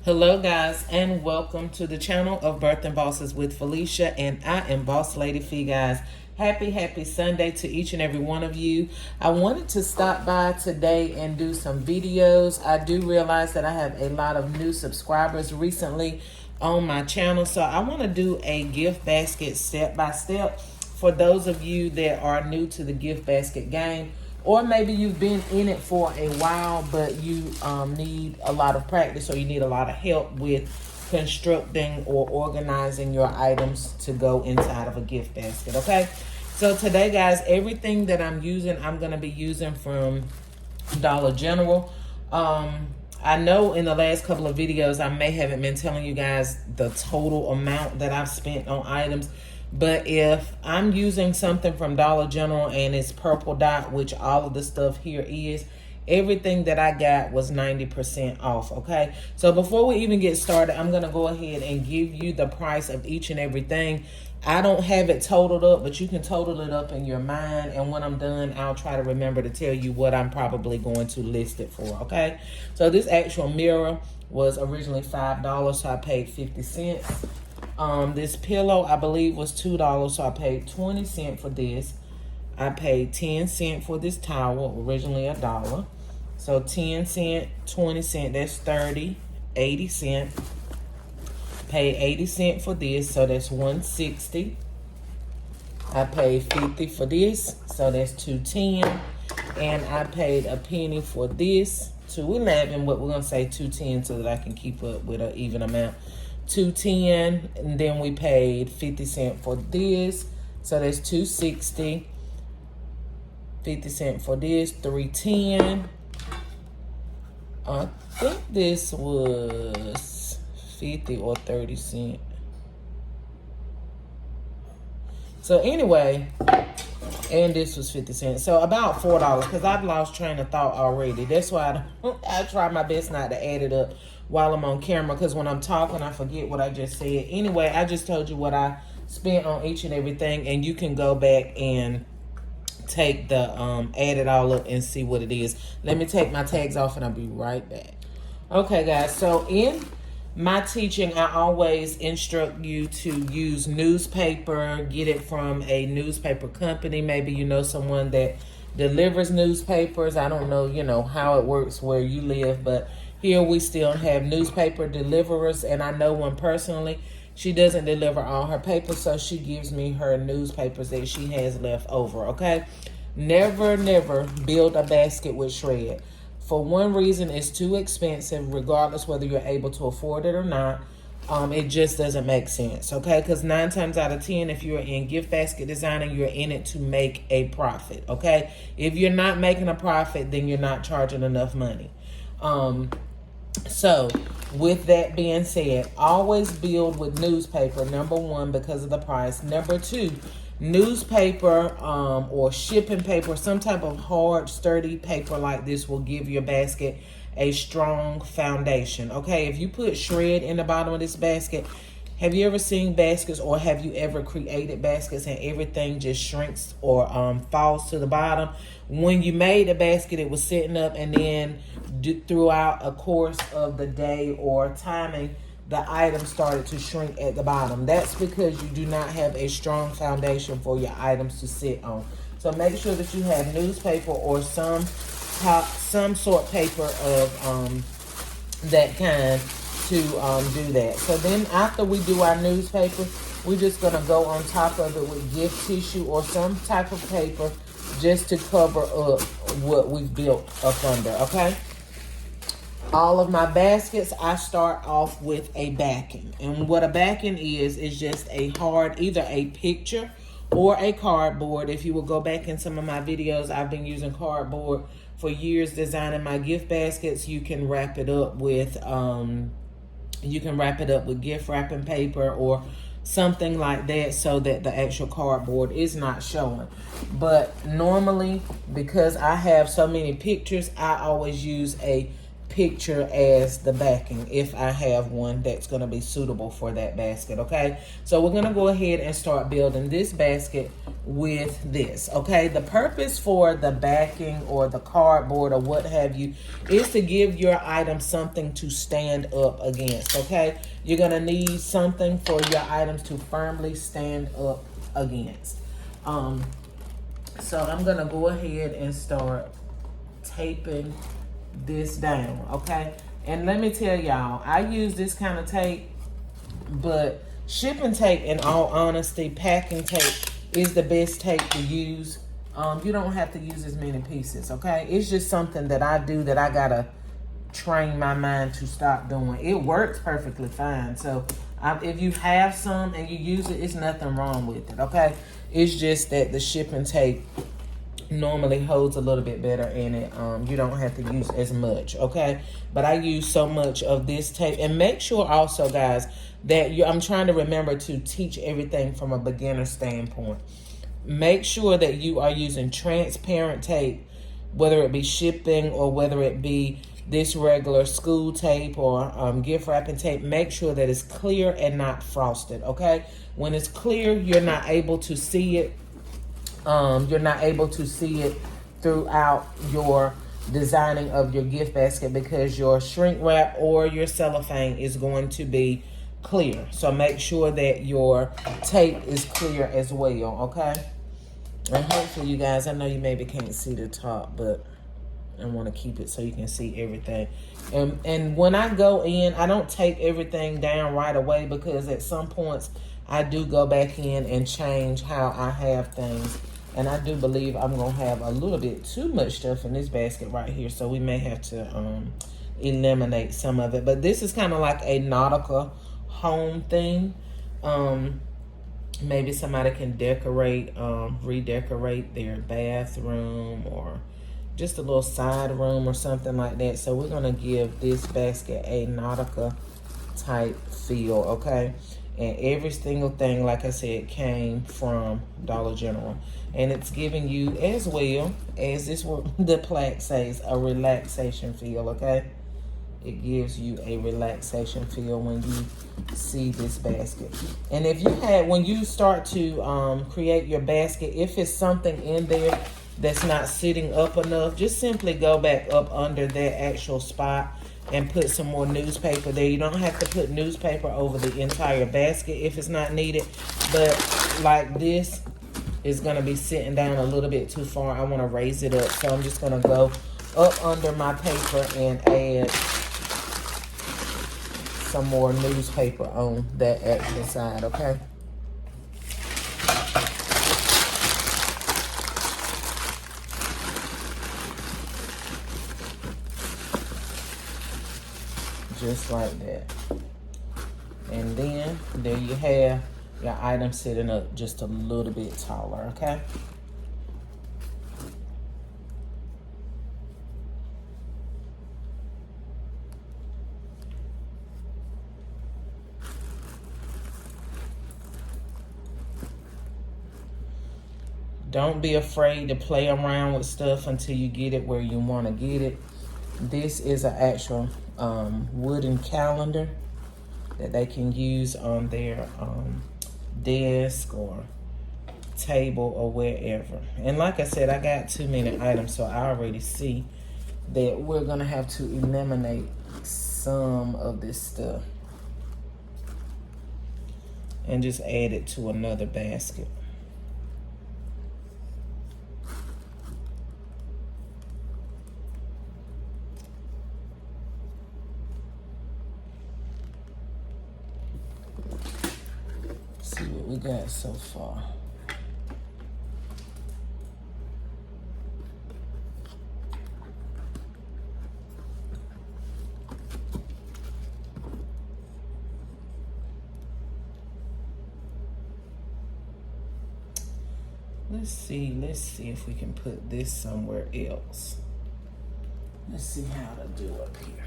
Hello guys, and welcome to the channel of Birthing Bosses with Felicia, and I am Boss Lady Fee. Guys, happy Sunday to each and every one of you. I wanted to stop by today and do some videos. I do realize that I have a lot of new subscribers recently on my channel, so I want to do a gift basket step by step for those of you that are new to the gift basket game. Or maybe you've been in it for a while, but you need a lot of practice, or you need a lot of help with constructing or organizing your items to go inside of a gift basket, okay? So today, guys, everything that I'm using, I'm going to be using from Dollar General. I know in the last couple of videos, I may haven't been telling you guys the total amount that I've spent on items. But if I'm using something from Dollar General and it's Purple Dot, which all of the stuff here is, everything that I got was 90% off, okay? So before we even get started, I'm going to go ahead and give you the price of each and everything. I don't have it totaled up, but you can total it up in your mind. And when I'm done, I'll try to remember to tell you what I'm probably going to list it for, okay? So this actual mirror was originally $5, so I paid 50 cents. This pillow, I believe, was $2, so I paid 20 cents for this. I paid 10 cents for this towel, originally $1. So 10 cents, 20 cents, that's 30, 80 cents. Paid 80 cents for this, so that's 160. I paid 50 for this, so that's 210. And I paid a penny for this, 211, but we're gonna say 210 so that I can keep up with an even amount. 210, and then we paid 50 cents for this, so that's 260. 50 cents for this, 310. I think this was 50 or 30 cents. So anyway, and this was 50 cents. So about $4, because I've lost train of thought already. That's why I try my best not to add it up while I'm on camera, because when I'm talking, I forget what I just said. Anyway, I just told you what I spent on each and everything, and you can go back and take the, add it all up and see what it is. Let me take my tags off and I'll be right back. Okay, guys, so in my teaching, I always instruct you to use newspaper, get it from a newspaper company. Maybe you know someone that delivers newspapers. I don't know, how it works where you live, but here we still have newspaper deliverers, and I know one personally. She doesn't deliver all her papers, so she gives me her newspapers that she has left over, okay? Never build a basket with shred. For one reason, it's too expensive, regardless whether you're able to afford it or not. It just doesn't make sense, okay? Because 9 times out of 10, if you're in gift basket designing, you're in it to make a profit, okay? If you're not making a profit, then you're not charging enough money. So with that being said, always build with newspaper. Number one, because of the price. Number two, newspaper or shipping paper, some type of hard, sturdy paper like this will give your basket a strong foundation. Okay, if you put shred in the bottom of this basket, have you ever seen baskets, or have you ever created baskets and everything just shrinks or falls to the bottom? When you made the basket, it was sitting up, and then throughout a course of the day or timing, the item started to shrink at the bottom. That's because you do not have a strong foundation for your items to sit on. So make sure that you have newspaper or some sort paper of that kind to do that. So then after we do our newspaper, we're just going to go on top of it with gift tissue or some type of paper just to cover up what we've built up under, okay? All of my baskets, I start off with a backing. And what a backing is just a hard, either a picture or a cardboard. If you will go back in some of my videos, I've been using cardboard for years designing my gift baskets. You can wrap it up with gift wrapping paper or something like that, so that the actual cardboard is not showing. But normally, because I have so many pictures, I always use a picture as the backing if I have one that's going to be suitable for that basket. Okay, so we're going to go ahead and start building this basket with this. Okay, the purpose for the backing or the cardboard or what have you is to give your item something to stand up against. Okay, you're going to need something for your items to firmly stand up against. So I'm going to go ahead and start taping this down, okay? And let me tell y'all, I use this kind of tape, but shipping tape, in all honesty, packing tape is the best tape to use. You don't have to use as many pieces, okay? It's just something that I do that I gotta train my mind to stop doing. It works perfectly fine. So if you have some and you use it, it's nothing wrong with it, okay? It's just that the shipping tape normally holds a little bit better in it. You don't have to use as much, okay? But I use so much of this tape. And make sure also, guys, that I'm trying to remember to teach everything from a beginner standpoint. Make sure that you are using transparent tape, whether it be shipping or whether it be this regular school tape or gift wrapping tape. Make sure that it's clear and not frosted, okay? When it's clear, you're not able to see it. You're not able to see it throughout your designing of your gift basket because your shrink wrap or your cellophane is going to be clear. So make sure that your tape is clear as well, okay? And hopefully you guys, I know you maybe can't see the top, but I want to keep it so you can see everything. And when I go in, I don't tape everything down right away because at some points I do go back in and change how I have things. And I do believe I'm going to have a little bit too much stuff in this basket right here. So we may have to eliminate some of it. But this is kind of like a nautical home thing. Maybe somebody can decorate, redecorate their bathroom or just a little side room or something like that. So we're going to give this basket a nautical type feel, okay? And every single thing, like I said, came from Dollar General. And it's giving you, as well as this the plaque says, a relaxation feel, okay? It gives you a relaxation feel when you see this basket. And if you had, when you start to create your basket, if it's something in there that's not sitting up enough, just simply go back up under that actual spot and put some more newspaper there. You don't have to put newspaper over the entire basket if it's not needed. But like this is going to be sitting down a little bit too far. I want to raise it up. So I'm just going to go up under my paper and add some more newspaper on that actual side, okay? Just like that. And then there you have your item sitting up just a little bit taller, okay? Don't be afraid to play around with stuff until you get it where you want to get it. This is an actual wooden calendar that they can use on their desk or table or wherever. And like I said, I got too many items, so I already see that we're gonna have to eliminate some of this stuff and just add it to another basket. See what we got so far. Let's see if we can put this somewhere else. Let's see how to do up here.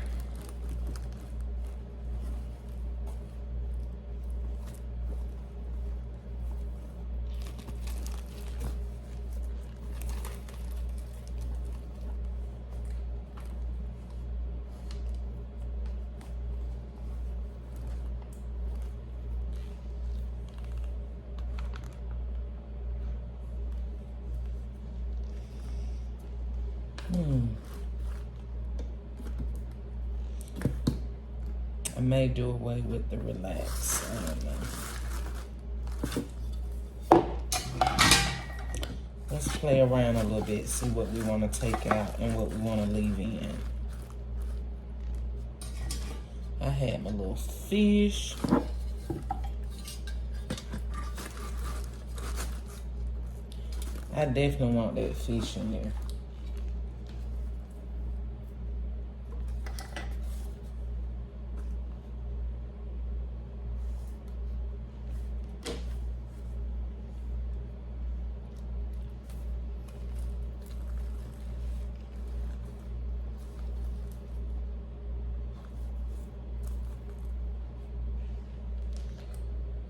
I may do away with the relax. I don't know. Let's play around a little bit, see what we want to take out and what we want to leave in. I had my little fish. I definitely want that fish in there.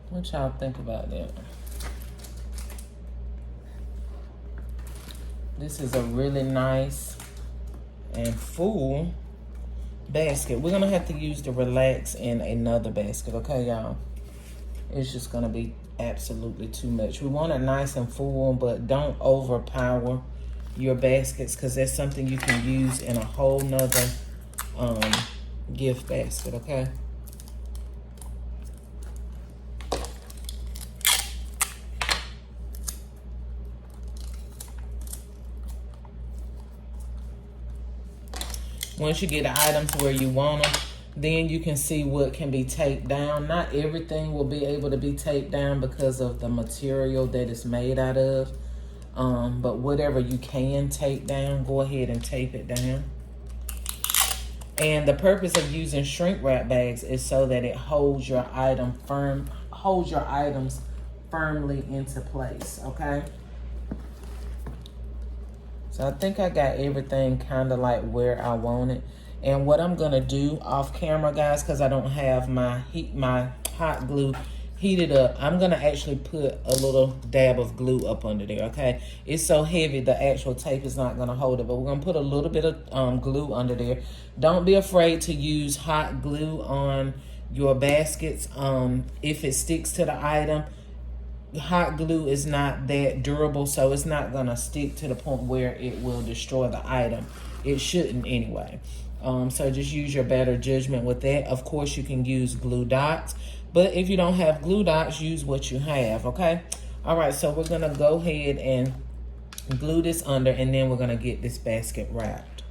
What y'all think about that? This is a really nice and full basket. We're gonna have to use the relax in another basket, okay, y'all? It's just gonna be absolutely too much. We want it nice and full, but don't overpower your baskets, because that's something you can use in a whole nother gift basket, okay? Once you get the items where you want them, then you can see what can be taped down. Not everything will be able to be taped down because of the material that it's made out of. But whatever you can tape down, go ahead and tape it down. And the purpose of using shrink wrap bags is so that it holds your items firmly into place, okay? So I think I got everything kind of like where I want it. And what I'm gonna do off camera, guys, because I don't have my hot glue heated up, I'm gonna actually put a little dab of glue up under there, okay? It's so heavy, the actual tape is not gonna hold it, but we're gonna put a little bit of glue under there. Don't be afraid to use hot glue on your baskets. If it sticks to the item, hot glue is not that durable, so it's not gonna stick to the point where it will destroy the item. It shouldn't anyway. So just use your better judgment with that. Of course, you can use glue dots, but if you don't have glue dots, use what you have, okay? All right, so we're gonna go ahead and glue this under, and then we're gonna get this basket wrapped.